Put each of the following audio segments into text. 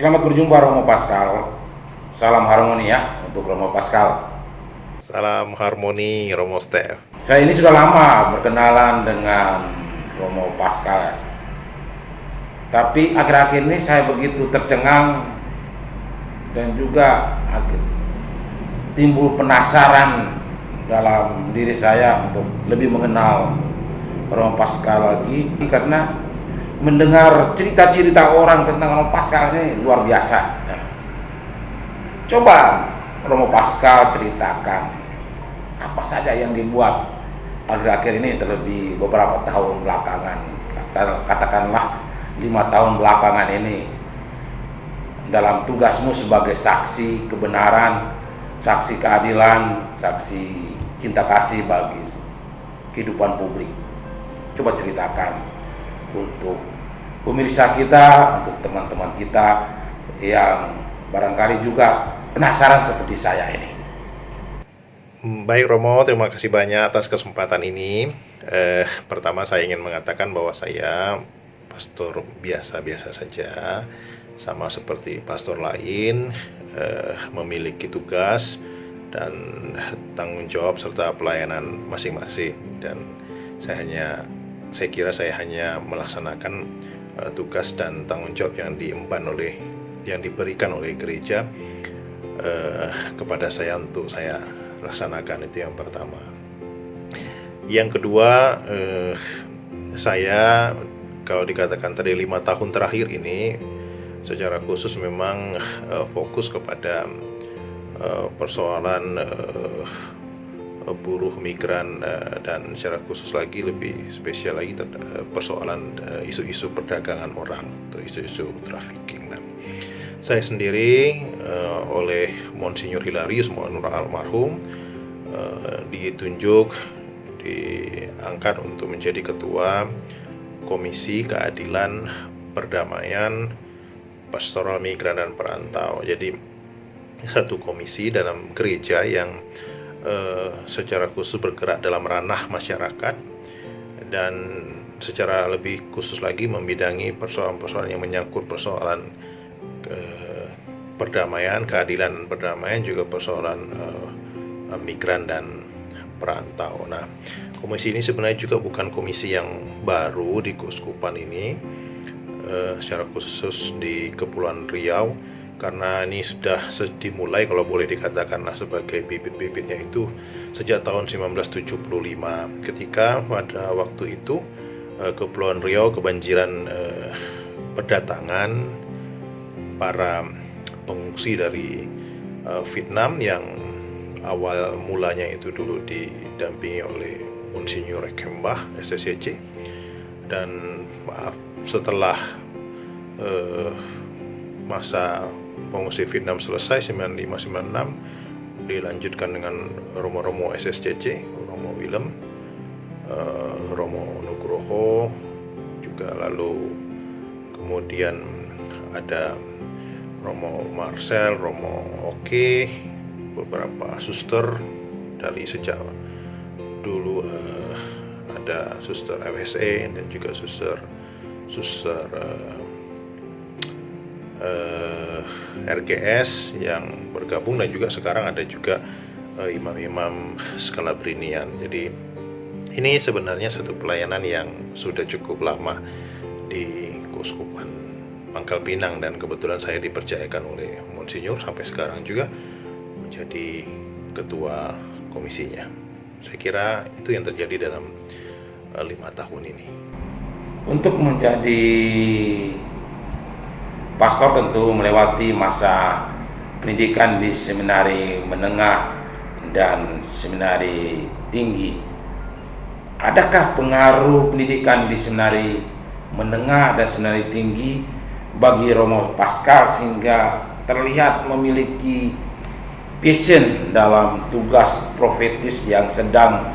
Selamat berjumpa Romo Pascal. Salam harmoni ya untuk Romo Pascal. Salam harmoni Romo Stef. Saya ini sudah lama berkenalan dengan Romo Pascal ya. Tapi akhir-akhir ini saya begitu tercengang dan juga timbul penasaran dalam diri saya untuk lebih mengenal Romo Pascal lagi, karena mendengar cerita-cerita orang tentang Romo Pascal ini luar biasa. Coba Romo Pascal ceritakan apa saja yang dibuat akhir-akhir ini, terlebih beberapa tahun belakangan, katakanlah 5 tahun belakangan ini, dalam tugasmu sebagai saksi kebenaran, saksi keadilan, saksi cinta kasih bagi kehidupan publik. Coba ceritakan untuk pemirsa kita, untuk teman-teman kita yang barangkali juga penasaran seperti saya ini. Baik Romo, terima kasih banyak atas kesempatan ini. Pertama saya ingin mengatakan bahwa saya pastor biasa-biasa saja, sama seperti pastor lain, memiliki tugas dan tanggung jawab serta pelayanan masing-masing, dan saya kira saya hanya melaksanakan tugas dan tanggung jawab yang diberikan oleh gereja kepada saya untuk saya laksanakan. Itu yang pertama. Yang kedua, saya kalau dikatakan tadi 5 tahun terakhir ini secara khusus memang fokus kepada persoalan buruh migran, dan secara khusus lagi, lebih spesial lagi persoalan isu-isu perdagangan orang atau isu-isu trafficking. Nah, saya sendiri oleh Monsinyur Hilarius Monur almarhum diangkat untuk menjadi ketua Komisi Keadilan, Perdamaian, Pastoral Migran dan Perantau. Jadi satu komisi dalam gereja yang secara khusus bergerak dalam ranah masyarakat, dan secara lebih khusus lagi membidangi persoalan-persoalan yang menyangkut persoalan perdamaian, keadilan perdamaian, juga persoalan migran dan perantau. Nah, komisi ini sebenarnya juga bukan komisi yang baru di Keuskupan ini, secara khusus di Kepulauan Riau, karena ini sudah dimulai, kalau boleh dikatakanlah sebagai bibit-bibitnya itu sejak tahun 1975, ketika pada waktu itu Kepulauan Riau kebanjiran berdatangan para pengungsi dari Vietnam yang awal mulanya itu dulu didampingi oleh Monsinyur Kembah SSCC, dan setelah masa pengungsi Vietnam selesai 95-96, dilanjutkan dengan Romo-Romo SSCC, Romo Willem, Romo Nugroho juga, lalu kemudian ada Romo Marcel, Romo Oke, beberapa suster dari sejak dulu, ada suster MSE dan juga suster RGS yang bergabung, dan juga sekarang ada juga imam-imam Scalabrinian. Jadi ini sebenarnya satu pelayanan yang sudah cukup lama di Keuskupan Pangkal Pinang, dan kebetulan saya dipercayakan oleh Monsinyur sampai sekarang juga menjadi ketua komisinya. Saya kira itu yang terjadi dalam 5 tahun ini. Untuk menjadi pastor tentu melewati masa pendidikan di seminari menengah dan seminari tinggi. Adakah pengaruh pendidikan di seminari menengah dan seminari tinggi bagi Romo Pascal sehingga terlihat memiliki passion dalam tugas profetis yang sedang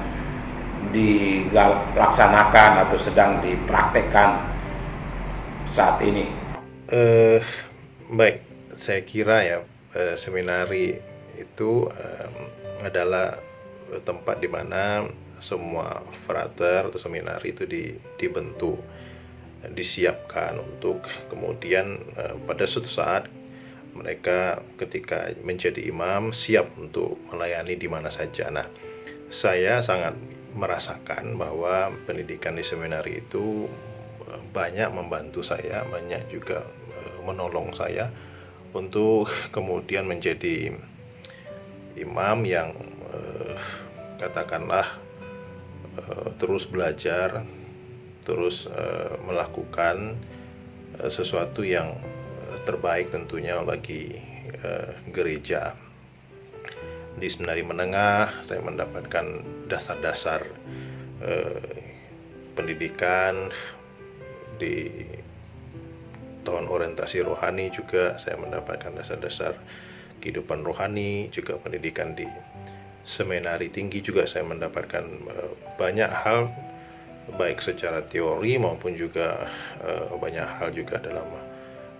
dilaksanakan atau sedang dipraktekkan saat ini? Baik, saya kira ya, seminari itu adalah tempat di mana semua frater atau seminari itu dibentuk, disiapkan untuk kemudian pada suatu saat mereka ketika menjadi imam siap untuk melayani di mana saja. Nah, saya sangat merasakan bahwa pendidikan di seminari itu banyak membantu saya, banyak juga menolong saya untuk kemudian menjadi imam yang katakanlah terus belajar, terus melakukan sesuatu yang terbaik tentunya bagi gereja. Di seminari menengah saya mendapatkan dasar-dasar pendidikan. Di tahun orientasi rohani juga saya mendapatkan dasar-dasar kehidupan rohani, juga pendidikan di seminari tinggi juga saya mendapatkan banyak hal, baik secara teori maupun juga banyak hal juga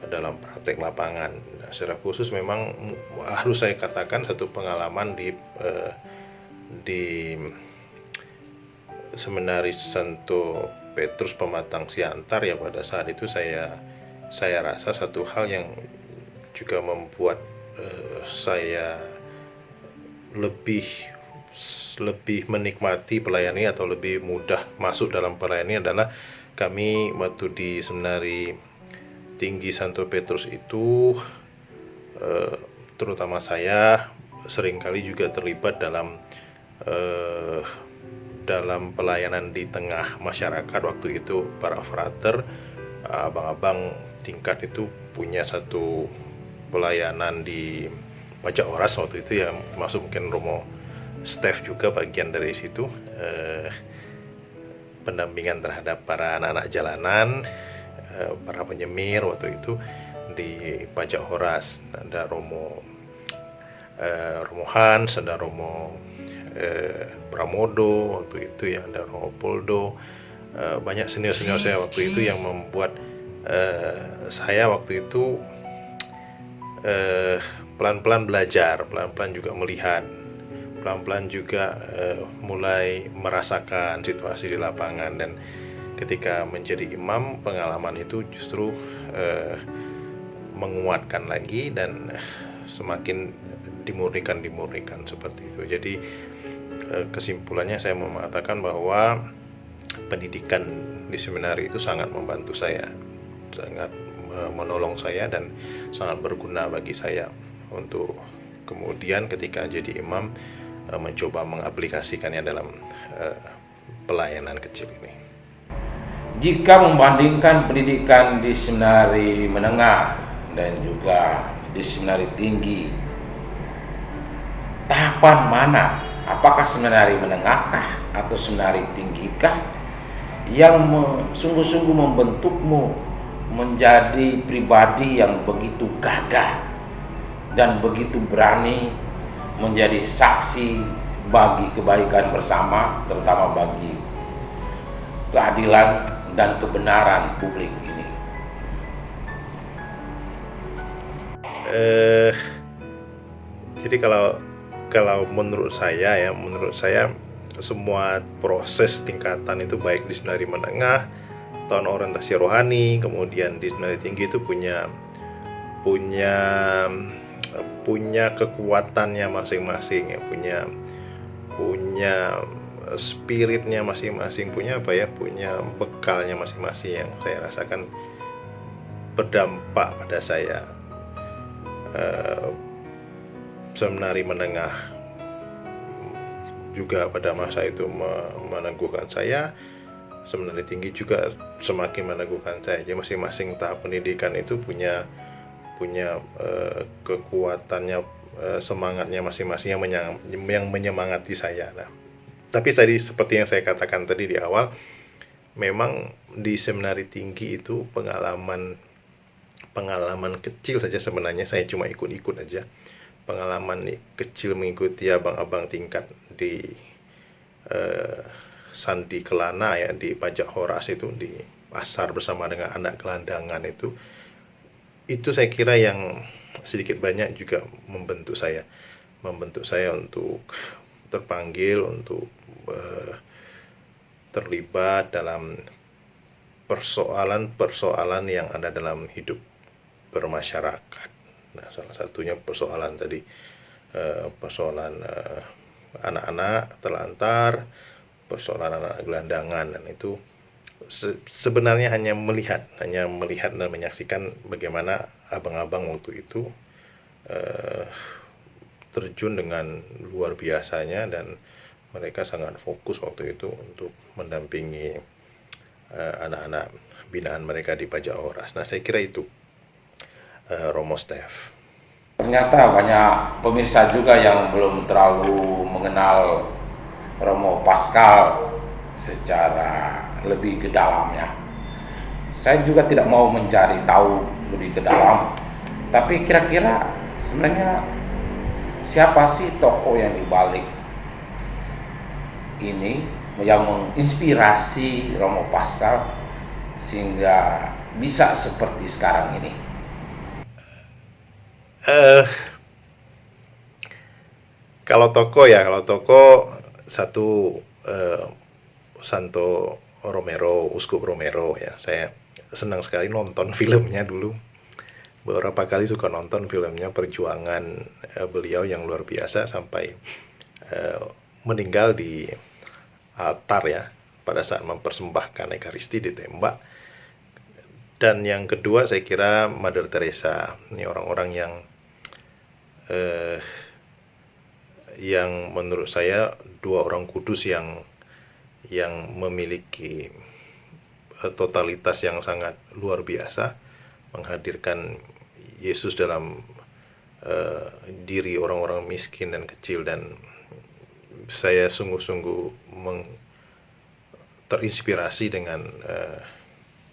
dalam praktek lapangan. Nah, secara khusus memang harus saya katakan satu pengalaman di Seminari Santo Petrus Pematang Siantar ya, pada saat itu saya rasa satu hal yang juga membuat saya lebih menikmati pelayanan atau lebih mudah masuk dalam pelayanan adalah kami waktu di Seminari Tinggi Santo Petrus itu, terutama saya seringkali juga terlibat dalam pelayanan di tengah masyarakat. Waktu itu para frater, abang-abang tingkat itu punya satu pelayanan di Pajak Oras waktu itu ya, masuk mungkin Romo Steph juga bagian dari situ, pendampingan terhadap para anak-anak jalanan, para penyemir waktu itu di Pajak Oras. Ada Romo Hans, ada Romo Pramodo waktu itu ya, ada Romo Poldo, banyak senior-senior saya waktu itu yang membuat saya waktu itu pelan-pelan belajar, pelan-pelan juga melihat, pelan-pelan juga mulai merasakan situasi di lapangan. Dan ketika menjadi imam, pengalaman itu justru menguatkan lagi dan semakin dimurnikan seperti itu. Jadi kesimpulannya saya mau mengatakan bahwa pendidikan di seminari itu sangat membantu saya, sangat menolong saya dan sangat berguna bagi saya untuk kemudian ketika jadi imam mencoba mengaplikasikannya dalam pelayanan kecil ini. Jika membandingkan pendidikan di seminari menengah dan juga di seminari tinggi, tahapan mana? Apakah seminari menengahkah atau seminari tinggikah yang sungguh-sungguh membentukmu menjadi pribadi yang begitu gagah dan begitu berani menjadi saksi bagi kebaikan bersama, terutama bagi keadilan dan kebenaran publik ini? Jadi kalau menurut saya semua proses tingkatan itu baik di seminari menengah, tahun orientasi rohani, kemudian di seminari tinggi itu punya kekuatannya masing-masing ya, punya spiritnya masing-masing, punya bekalnya masing-masing yang saya rasakan berdampak pada saya. Seminari menengah juga pada masa itu meneguhkan saya, seminari tinggi juga semakin meneguhkan saya. Jadi masing-masing tahap pendidikan itu punya kekuatannya, semangatnya masing-masing yang menyemangati saya. Nah, tapi tadi seperti yang saya katakan tadi di awal, memang di seminari tinggi itu pengalaman kecil saja sebenarnya, saya cuma ikut-ikut aja. Pengalaman kecil mengikuti abang-abang tingkat di Sandi Kelana ya, di Pajak Horas itu, di pasar bersama dengan anak gelandangan itu saya kira yang sedikit banyak juga membentuk saya untuk terpanggil untuk terlibat dalam persoalan-persoalan yang ada dalam hidup bermasyarakat. Nah, salah satunya persoalan tadi, persoalan anak-anak terlantar, persoalan anak gelandangan, dan itu sebenarnya hanya melihat dan menyaksikan bagaimana abang-abang waktu itu terjun dengan luar biasanya, dan mereka sangat fokus waktu itu untuk mendampingi anak-anak binaan mereka di Pajak Oras. Nah, saya kira itu Romo Stef. Ternyata banyak pemirsa juga yang belum terlalu mengenal Romo Pascal secara lebih ke dalamnya. Saya juga tidak mau mencari tahu lebih ke dalam, tapi kira-kira sebenarnya siapa sih tokoh yang dibalik ini yang menginspirasi Romo Pascal sehingga bisa seperti sekarang ini? Kalau toko satu, Santo Romero, Uskup Romero ya. Saya senang sekali nonton filmnya dulu. Beberapa kali suka nonton filmnya, perjuangan beliau yang luar biasa sampai meninggal di altar ya, pada saat mempersembahkan Ekaristi ditembak. Dan yang kedua saya kira Mother Teresa. Ini orang-orang yang menurut saya dua orang kudus yang memiliki totalitas yang sangat luar biasa, menghadirkan Yesus dalam diri orang-orang miskin dan kecil, dan saya sungguh-sungguh terinspirasi dengan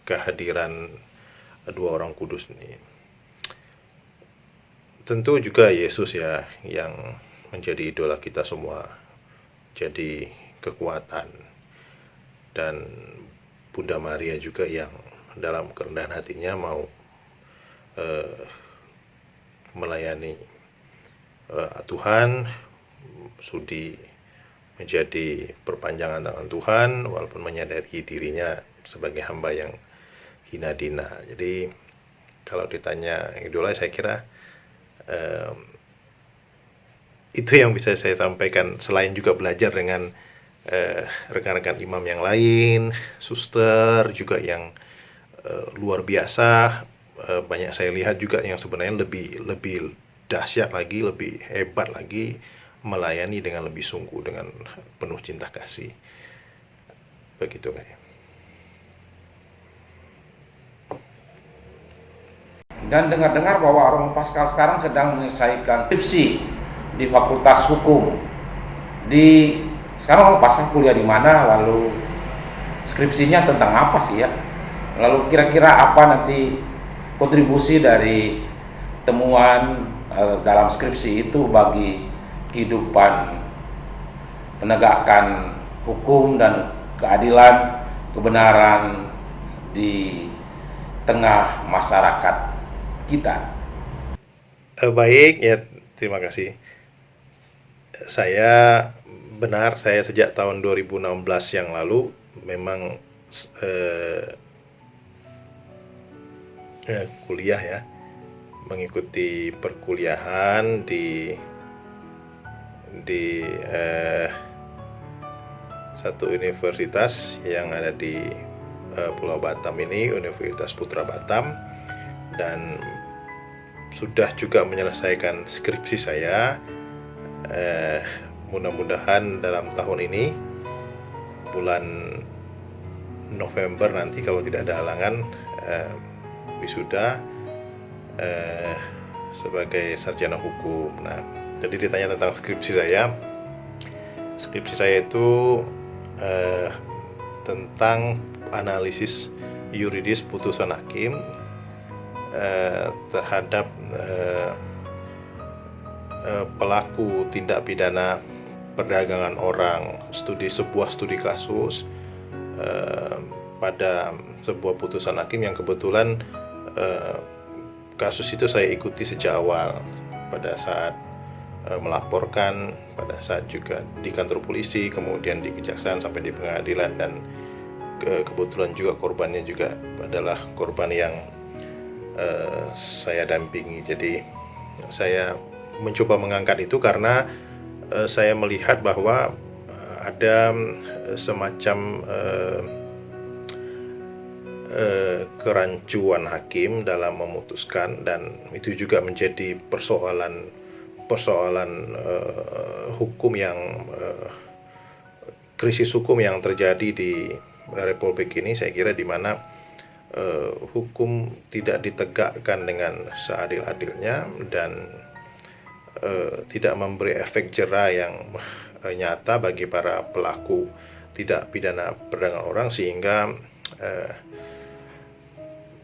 kehadiran dua orang kudus ini. Tentu juga Yesus ya, yang menjadi idola kita semua, jadi kekuatan, dan Bunda Maria juga yang dalam kerendahan hatinya mau melayani Tuhan, sudi menjadi perpanjangan tangan Tuhan walaupun menyadari dirinya sebagai hamba yang hina dina. Jadi kalau ditanya idola, saya kira itu yang bisa saya sampaikan, selain juga belajar dengan rekan-rekan imam yang lain, suster juga yang luar biasa. Banyak saya lihat juga yang sebenarnya lebih dahsyat lagi, lebih hebat lagi, melayani dengan lebih sungguh, dengan penuh cinta kasih. Begitu kayaknya. Dan dengar-dengar bahwa Romo Pascal sekarang sedang menyelesaikan skripsi di Fakultas Hukum. Sekarang Romo Pascal kuliah di mana? Lalu skripsinya tentang apa sih ya? Lalu kira-kira apa nanti kontribusi dari temuan dalam skripsi itu bagi kehidupan penegakan hukum dan keadilan, kebenaran di tengah masyarakat kita? Baik ya, terima kasih. Saya sejak tahun 2016 yang lalu memang kuliah ya, mengikuti perkuliahan di satu universitas yang ada di Pulau Batam ini, Universitas Putra Batam, dan sudah juga menyelesaikan skripsi saya. Mudah-mudahan dalam tahun ini, bulan November nanti kalau tidak ada halangan, wisuda sebagai sarjana hukum. Nah, jadi ditanya tentang skripsi saya. Skripsi saya itu tentang analisis yuridis putusan hakim terhadap pelaku tindak pidana perdagangan orang, sebuah studi kasus pada sebuah putusan hakim yang kebetulan kasus itu saya ikuti sejak awal, pada saat melaporkan, pada saat juga di kantor polisi, kemudian di kejaksaan sampai di pengadilan, dan kebetulan juga korbannya juga adalah korban yang saya dampingi. Jadi saya mencoba mengangkat itu karena saya melihat bahwa ada semacam kerancuan hakim dalam memutuskan, dan itu juga menjadi persoalan hukum yang krisis hukum yang terjadi di Republik ini. Saya kira di mana hukum tidak ditegakkan dengan seadil-adilnya dan tidak memberi efek jera yang nyata bagi para pelaku tidak pidana perdagangan orang, sehingga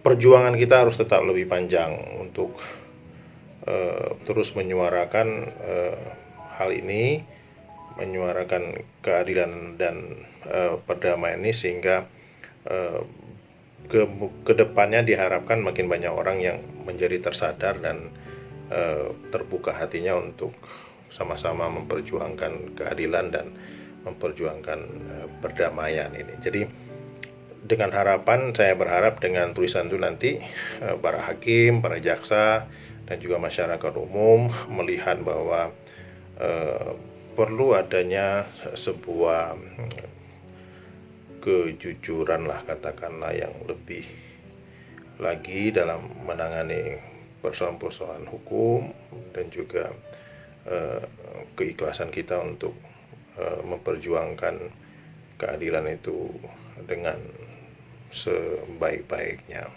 perjuangan kita harus tetap lebih panjang untuk terus menyuarakan hal ini, menyuarakan keadilan dan perdamaian ini, sehingga ke depannya diharapkan makin banyak orang yang menjadi tersadar dan terbuka hatinya untuk sama-sama memperjuangkan keadilan dan memperjuangkan perdamaian ini. Jadi dengan harapan, saya berharap dengan tulisan itu nanti para hakim, para jaksa, dan juga masyarakat umum melihat bahwa perlu adanya sebuah kejujuran lah, katakanlah, yang lebih lagi dalam menangani persoalan-persoalan hukum, dan juga keikhlasan kita untuk memperjuangkan keadilan itu dengan sebaik-baiknya.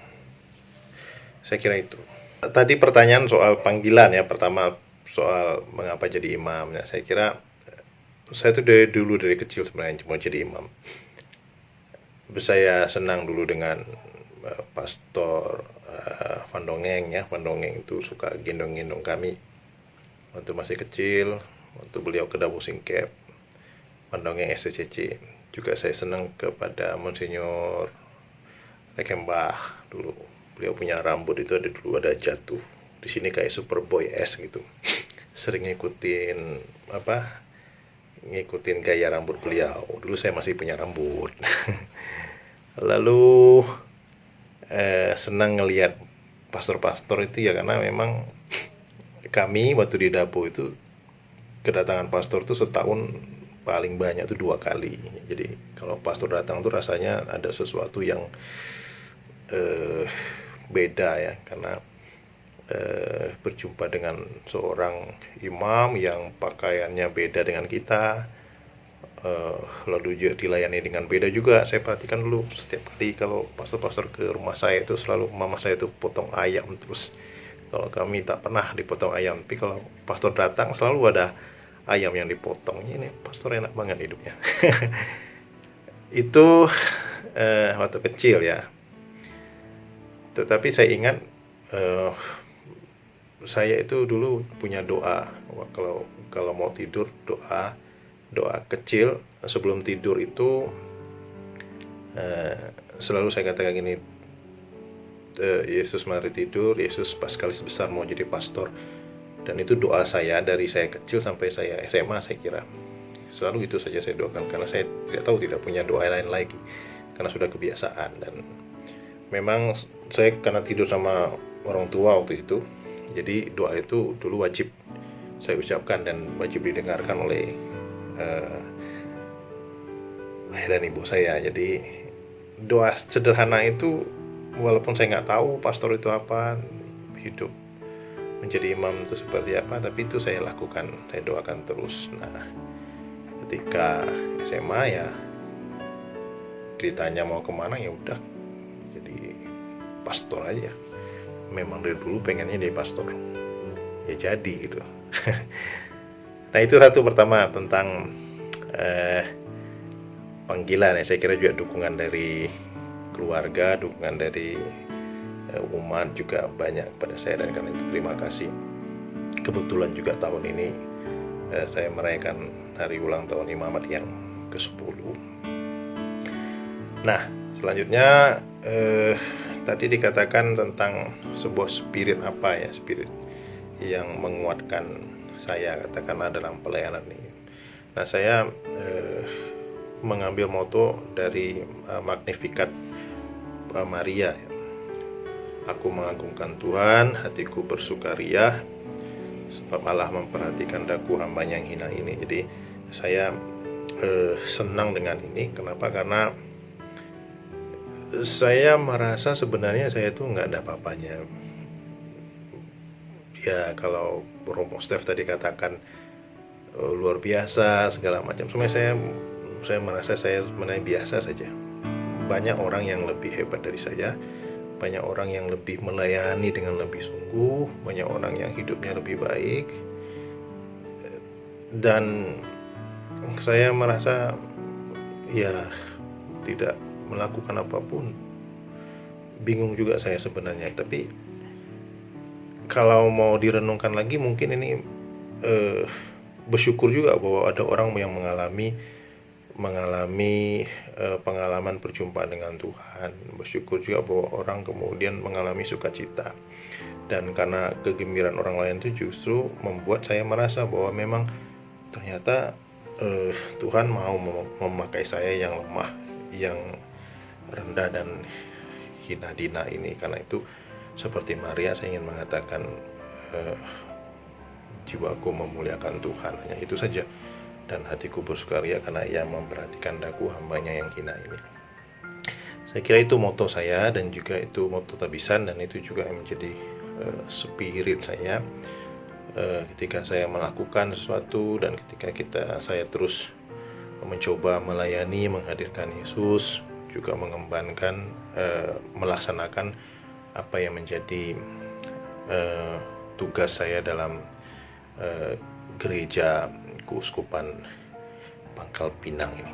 Saya kira itu. Tadi pertanyaan soal panggilan ya, pertama soal mengapa jadi imam. Nah, saya kira saya tuh dari kecil sebenarnya mau jadi imam. Saya senang dulu dengan Pastor Van Dongeng ya. Van Dongeng itu suka gendong-gendong kami waktu masih kecil, waktu beliau ke Dabu Singkep, Van Dongeng SCCC. Juga saya senang kepada Monsinyur Rekenbach dulu. Beliau punya rambut itu ada jatuh di sini kayak Superboy S gitu. Sering ngikutin gaya rambut beliau. Dulu saya masih punya rambut. Lalu senang ngelihat pastor-pastor itu ya, karena memang kami waktu di Dapo itu kedatangan pastor itu setahun paling banyak itu 2 kali. Jadi kalau pastor datang tuh rasanya ada sesuatu yang beda ya, karena berjumpa dengan seorang imam yang pakaiannya beda dengan kita, lalu juga dilayani dengan beda juga. Saya perhatikan dulu setiap kali kalau pastor-pastor ke rumah saya itu selalu mama saya itu potong ayam terus. Kalau kami tak pernah dipotong ayam, tapi kalau pastor datang selalu ada ayam yang dipotong. Ini pastor enak banget hidupnya. Itu waktu kecil ya. Tetapi saya ingat saya itu dulu punya doa kalau mau tidur, doa kecil sebelum tidur itu selalu saya katakan gini, Yesus mari tidur, Yesus Paskalis besar mau jadi pastor. Dan itu doa saya dari saya kecil sampai saya SMA, saya kira selalu itu saja saya doakan, karena saya tidak punya doa lain lagi, karena sudah kebiasaan. Dan memang saya karena tidur sama orang tua waktu itu, jadi doa itu dulu wajib saya ucapkan dan wajib didengarkan oleh ayah dan ibu saya. Jadi doa sederhana itu, walaupun saya nggak tahu pastor itu apa, hidup menjadi imam itu seperti apa, tapi itu saya lakukan, saya doakan terus. Nah, ketika SMA ya ditanya mau kemana, ya udah jadi pastor aja. Memang dari dulu pengennya jadi pastor, ya jadi gitu. Nah, itu satu pertama tentang panggilan ya. Saya kira juga dukungan dari keluarga, dukungan dari umat juga banyak pada saya, dan karena itu terima kasih. Kebetulan juga tahun ini saya merayakan hari ulang tahun imamat yang ke-10. Nah, selanjutnya tadi dikatakan tentang sebuah spirit spirit yang menguatkan saya, katakanlah, dalam pelayanan ini. Nah, saya mengambil moto dari Magnificat Maria. Aku mengagungkan Tuhan, hatiku bersukaria, sebab Allah memperhatikan daku hambanya yang hina ini. Jadi saya senang dengan ini. Kenapa? Karena saya merasa sebenarnya saya tuh nggak ada apa-apanya. Ya kalau Romo Stef tadi katakan luar biasa segala macam, sebenarnya saya merasa saya sebenarnya biasa saja. Banyak orang yang lebih hebat dari saya, banyak orang yang lebih melayani dengan lebih sungguh, banyak orang yang hidupnya lebih baik, dan saya merasa ya tidak melakukan apapun. Bingung juga saya sebenarnya. Tapi kalau mau direnungkan lagi, mungkin ini bersyukur juga bahwa ada orang yang mengalami pengalaman perjumpaan dengan Tuhan. Bersyukur juga bahwa orang kemudian mengalami sukacita. Dan karena kegembiraan orang lain itu justru membuat saya merasa bahwa memang ternyata Tuhan mau memakai saya yang lemah, yang rendah dan hina dina ini. Karena itu seperti Maria, saya ingin mengatakan jiwaku memuliakan Tuhan, hanya itu saja. Dan hatiku bersukaria karena Ia memperhatikan daku hambanya yang hina ini. Saya kira itu moto saya, dan juga itu moto Tabisan, dan itu juga yang menjadi spirit saya ketika saya melakukan sesuatu, dan ketika saya terus mencoba melayani, menghadirkan Yesus, juga mengembangkan, melaksanakan apa yang menjadi tugas saya dalam gereja Keuskupan Pangkal Pinang ini.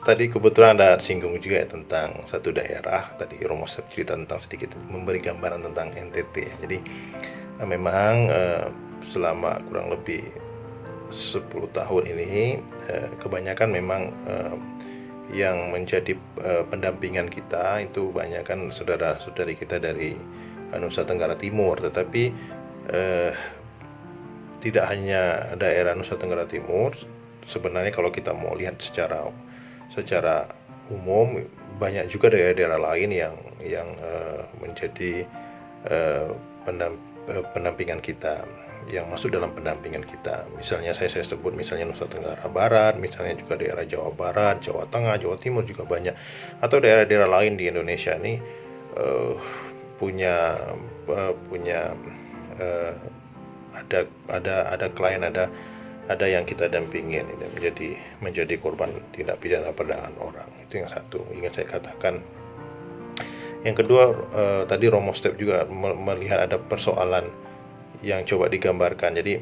Tadi kebetulan ada singgung juga ya tentang satu daerah. Tadi Romo cerita tentang sedikit, memberi gambaran tentang NTT. Jadi memang selama kurang lebih 10 tahun ini kebanyakan memang yang menjadi pendampingan kita itu kebanyakan saudara-saudari kita dari Nusa Tenggara Timur. Tetapi tidak hanya daerah Nusa Tenggara Timur, sebenarnya kalau kita mau lihat secara umum, banyak juga daerah-daerah lain yang menjadi pendampingan kita, yang masuk dalam pendampingan kita. Misalnya saya sebut misalnya Nusa Tenggara Barat, misalnya juga daerah Jawa Barat, Jawa Tengah, Jawa Timur juga banyak, atau daerah-daerah lain di Indonesia ini punya ada klien, ada yang kita dampingin ini menjadi korban tindak pidana perdagangan orang. Itu yang satu ingin saya katakan. Yang kedua, tadi Romo Step juga melihat ada persoalan yang coba digambarkan. Jadi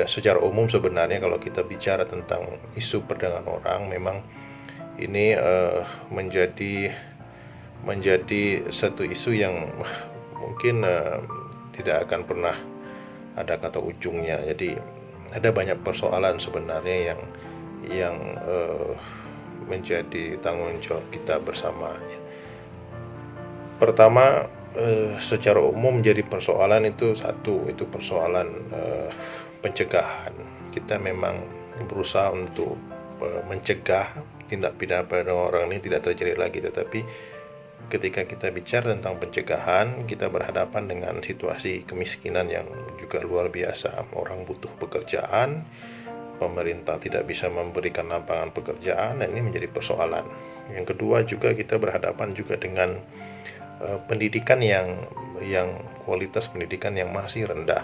secara umum sebenarnya kalau kita bicara tentang isu perdagangan orang, memang ini menjadi satu isu yang mungkin tidak akan pernah ada kata ujungnya. Jadi ada banyak persoalan sebenarnya yang menjadi tanggung jawab kita bersama. Pertama, secara umum menjadi persoalan itu persoalan pencegahan. Kita memang berusaha untuk mencegah tindak pidana perdagangan orang ini tidak terjadi lagi. Tetapi ketika kita bicara tentang pencegahan, kita berhadapan dengan situasi kemiskinan yang juga luar biasa. Orang butuh pekerjaan, pemerintah tidak bisa memberikan lapangan pekerjaan, dan ini menjadi persoalan. Yang kedua juga kita berhadapan juga dengan pendidikan yang kualitas pendidikan yang masih rendah.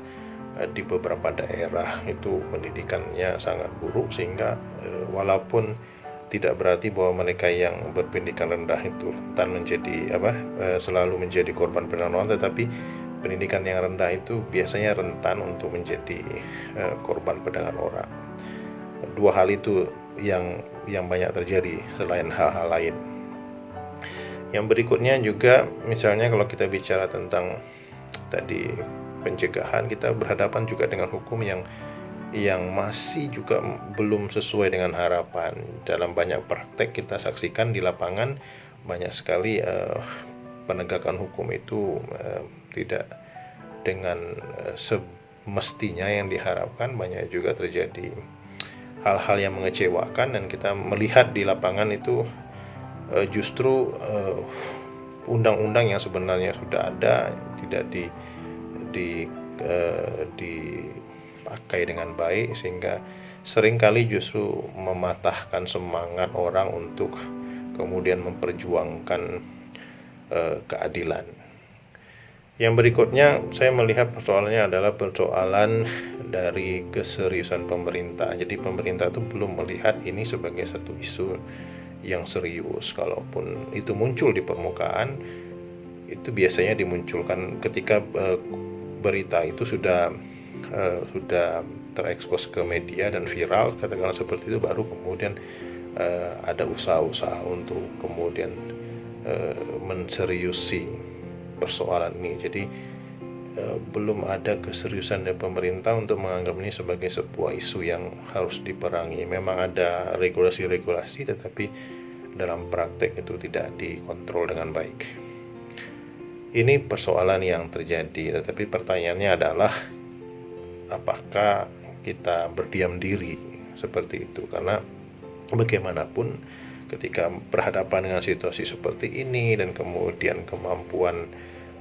Di beberapa daerah itu pendidikannya sangat buruk, sehingga walaupun tidak berarti bahwa mereka yang berpendidikan rendah itu rentan selalu menjadi korban perdagangan orang, tetapi pendidikan yang rendah itu biasanya rentan untuk menjadi korban perdagangan orang. Dua hal itu yang banyak terjadi selain hal-hal lain. Yang berikutnya juga, misalnya kalau kita bicara tentang tadi pencegahan, kita berhadapan juga dengan hukum yang masih juga belum sesuai dengan harapan. Dalam banyak praktek kita saksikan di lapangan, banyak sekali penegakan hukum itu tidak dengan semestinya yang diharapkan. Banyak juga terjadi hal-hal yang mengecewakan, dan kita melihat di lapangan itu justru undang-undang yang sebenarnya sudah ada tidak dipakai dengan baik, sehingga seringkali justru mematahkan semangat orang untuk kemudian memperjuangkan keadilan. Yang berikutnya, saya melihat persoalannya adalah persoalan dari keseriusan pemerintah. Jadi pemerintah itu belum melihat ini sebagai satu isu yang serius. Kalaupun itu muncul di permukaan, itu biasanya dimunculkan ketika berita itu sudah terekspos ke media dan viral, katakanlah seperti itu, baru kemudian ada usaha-usaha untuk kemudian menseriusi persoalan ini. Jadi belum ada keseriusan dari pemerintah untuk menganggap ini sebagai sebuah isu yang harus diperangi. Memang ada regulasi-regulasi, tetapi dalam praktek itu tidak dikontrol dengan baik. Ini persoalan yang terjadi, tetapi pertanyaannya adalah apakah kita berdiam diri seperti itu? Karena bagaimanapun ketika berhadapan dengan situasi seperti ini dan kemudian kemampuan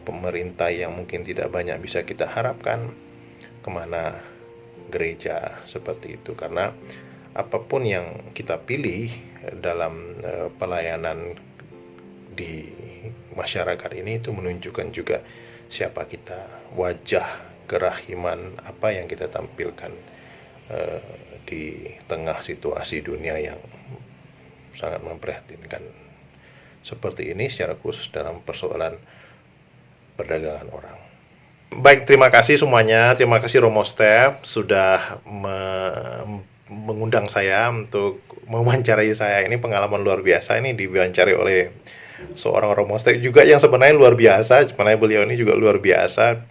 pemerintah yang mungkin tidak banyak bisa kita harapkan, kemana gereja seperti itu? Karena apapun yang kita pilih dalam pelayanan di masyarakat ini, itu menunjukkan juga siapa kita, wajah kerahiman apa yang kita tampilkan di tengah situasi dunia yang sangat memprihatinkan seperti ini, secara khusus dalam persoalan perdagangan orang. Baik, terima kasih semuanya. Terima kasih Romo Stef sudah mengundang saya untuk mewawancarai saya. Ini pengalaman luar biasa. Ini diwawancarai oleh seorang Romo Stef juga yang sebenarnya luar biasa. Sebenarnya beliau ini juga luar biasa.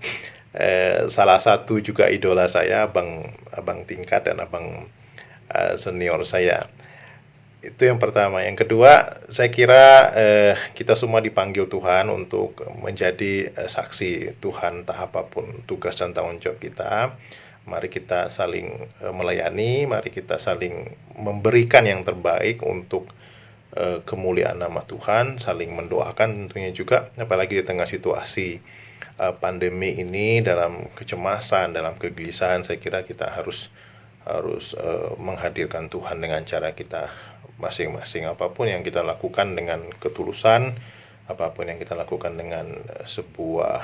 Salah satu juga idola saya, abang tingkat dan abang senior saya. Itu yang pertama. Yang kedua, saya kira kita semua dipanggil Tuhan untuk menjadi saksi Tuhan, entah apapun tugas dan tanggung jawab kita. Mari kita saling melayani, mari kita saling memberikan yang terbaik untuk kemuliaan nama Tuhan, saling mendoakan tentunya juga, apalagi di tengah situasi pandemi ini, dalam kecemasan, dalam kegelisahan. Saya kira kita harus menghadirkan Tuhan dengan cara kita masing-masing. Apapun yang kita lakukan dengan ketulusan, apapun yang kita lakukan dengan sebuah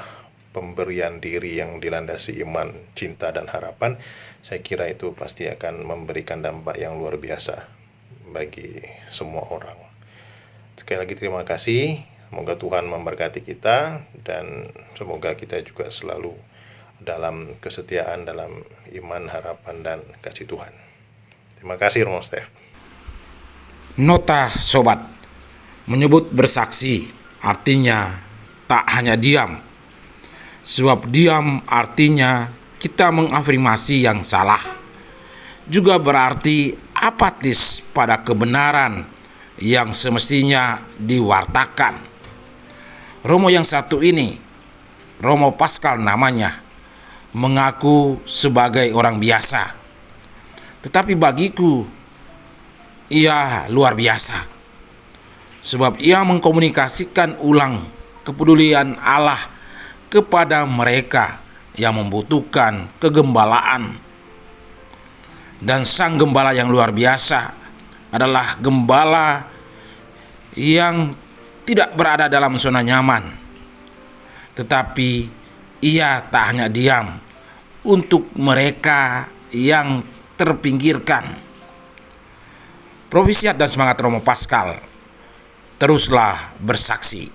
pemberian diri yang dilandasi iman, cinta, dan harapan, saya kira itu pasti akan memberikan dampak yang luar biasa bagi semua orang. Sekali lagi terima kasih. Semoga Tuhan memberkati kita, dan semoga kita juga selalu dalam kesetiaan, dalam iman, harapan, dan kasih Tuhan. Terima kasih Romo Stef. Nota sobat, menyebut bersaksi artinya tak hanya diam. Sebab diam artinya kita mengafirmasi yang salah. Juga berarti apatis pada kebenaran yang semestinya diwartakan. Romo yang satu ini, Romo Paskal namanya, mengaku sebagai orang biasa. Tetapi bagiku, ia luar biasa, sebab ia mengkomunikasikan ulang kepedulian Allah kepada mereka yang membutuhkan kegembalaan. Dan sang gembala yang luar biasa adalah gembala yang tidak berada dalam zona nyaman, tetapi ia tak hanya diam untuk mereka yang terpinggirkan. Profisiat dan semangat Romo Paskal, teruslah bersaksi.